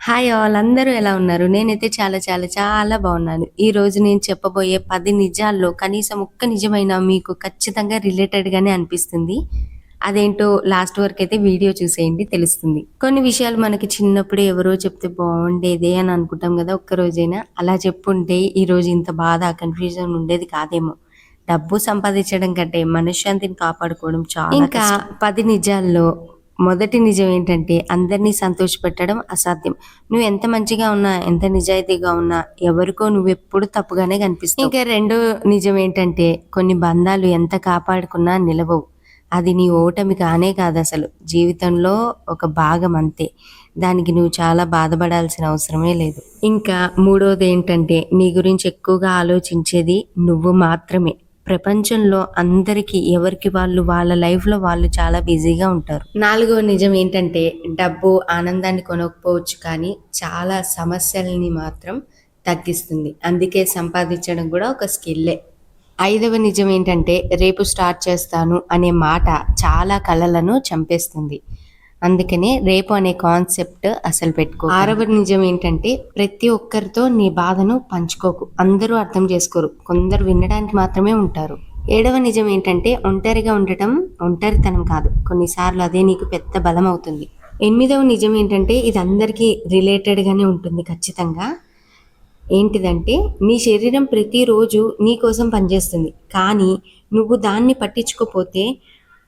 Hi all అందరూ ఎలా ఉన్నారు? నేనైతే చాలా చాలా చాలా బాగున్నాను. ఈరోజు నేను చెప్పబోయే 10 నిజాల్లో కనీసం ఒక్క నిజమైనా మీకు ఖచ్చితంగా రిలేటెడ్‌గానే అనిపిస్తుంది. అదేంటో లాస్ట్ వరకైతే వీడియో చూసేయండి తెలుస్తుంది. కొన్ని విషయాలు మనకి చిన్నప్పుడే ఎవరో చెప్తే బాగుండేదే అని అనుకుంటాం గదా! ఒక్కరోజైనా. అలా చెప్పుంటే ఈరోజు ఇంత బాధ, కన్‌ఫ్యూజన్ ఉండేది కాదేమో. డబ్బు సంపాదించడం కంటే మనశ్శాంతిని కాపాడుకోవడం చాలా ఇంకా కష్టం. 10 నిజాల్లో మొదటి నిజం ఏంటంటే అందరినీ సంతోషపెట్టడం అసాధ్యం. నువ్వు ఎంత మంచిగా ఉన్నా, ఎంత నిజాయితీగా ఉన్నా ఎవరికో నువ్వెప్పుడు తప్పుగానే కనిపిస్తావు. ఇంకా రెండో నిజం ఏంటంటే కొన్ని బంధాలు ఎంత కాపాడుకున్నా నిలవవు. అది నీ ఓటమి కానే కాదసలు. జీవితంలో ఒక భాగం అంతే. దానికి నువ్వు చాలా బాధపడాల్సిన అవసరమే లేదు. ఇంకా మూడోదేంటంటే నీ గురించి ఎక్కువగా ఆలోచించేది నువ్వు మాత్రమే. ప్రపంచంలో అందరికీ ఎవరికి వాళ్ళు వాళ్ళ లైఫ్‌లో వాళ్ళు చాలా బిజీగా ఉంటారు. నాలుగవ నిజం ఏంటంటే డబ్బు ఆనందాన్ని కొనకపోవచ్చు కానీ చాలా సమస్యలని మాత్రం తగ్గిస్తుంది. అందుకే సంపాదించడం కూడా ఒక స్కిల్లే. ఐదవ నిజం ఏంటంటే రేపు స్టార్ట్ చేస్తాను అనే మాట చాలా కలలను చంపేస్తుంది. అందుకనే రేపు అనే కాన్సెప్ట్ అసలు పెట్టుకో. ఆరవ నిజం ఏంటంటే ప్రతి ఒక్కరితో నీ బాధను పంచుకోకు. అందరూ అర్థం చేసుకోరు. కొందరు వినడానికి మాత్రమే ఉంటారు. ఏడవ నిజం ఏంటంటే ఒంటరిగా ఉండటం ఒంటరితనం కాదు. కొన్నిసార్లు అదే నీకు పెద్ద బలం అవుతుంది. ఎనిమిదవ నిజం ఏంటంటే ఇది అందరికీ రిలేటెడ్‌గానే ఉంటుంది ఖచ్చితంగా. ఏంటిదంటే నీ శరీరం ప్రతిరోజు నీ కోసం పనిచేస్తుంది. కానీ నువ్వు దాన్ని పట్టించుకోపోతే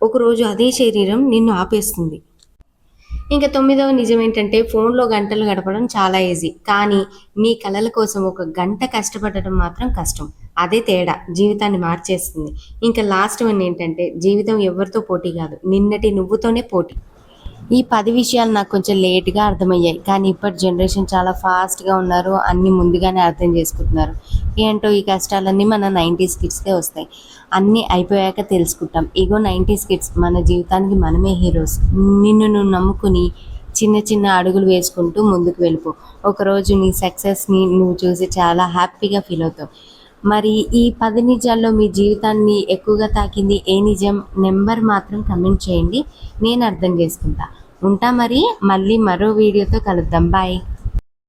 ఒకరోజు అదే శరీరం నిన్ను ఆపేస్తుంది. ఇంకా తొమ్మిదవ నిజం ఏంటంటే ఫోన్‌లో గంటలు గడపడం చాలా ఈజీ. కానీ నీ కలల కోసం ఒక గంట కష్టపడటం మాత్రం కష్టం. అదే తేడా జీవితాన్ని మార్చేస్తుంది. ఇంకా లాస్ట్ వన్ ఏంటంటే జీవితం ఎవరితో పోటీ కాదు. నిన్నటి నువ్వుతోనే పోటీ. ఈ 10 విషయాలు నాకు కొంచెం లేట్‌గా అర్థమయ్యాయి. కానీ ఇప్పటి జనరేషన్ చాలా ఫాస్ట్‌గా ఉన్నారు. అన్నీ ముందుగానే అర్థం చేసుకుంటున్నారు. ఏంటో ఈ కష్టాలన్నీ మన 90స్ కిడ్స్‌కే వస్తాయి. అన్నీ అయిపోయాక తెలుసుకుంటాం. ఇగో 90స్ కిడ్స్ మన జీవితానికి మనమే హీరోస్. నిన్ను నువ్వు నమ్ముకుని చిన్న చిన్న అడుగులు వేసుకుంటూ ముందుకు వెళ్ళిపో. ఒకరోజు నీ సక్సెస్‌ని నువ్వు చూసి చాలా హ్యాపీగా ఫీల్ అవుతావు. మరి ఈ 10 నిజాల్లో మీ జీవితాన్ని ఎక్కువగా తాకింది ఏ నిజం? నెంబర్ మాత్రం కమెంట్ చేయండి. నేను అర్థం చేసుకుంటా. ఉంటా మరి. మళ్ళీ మరో వీడియోతో కలుద్దాం. బాయ్.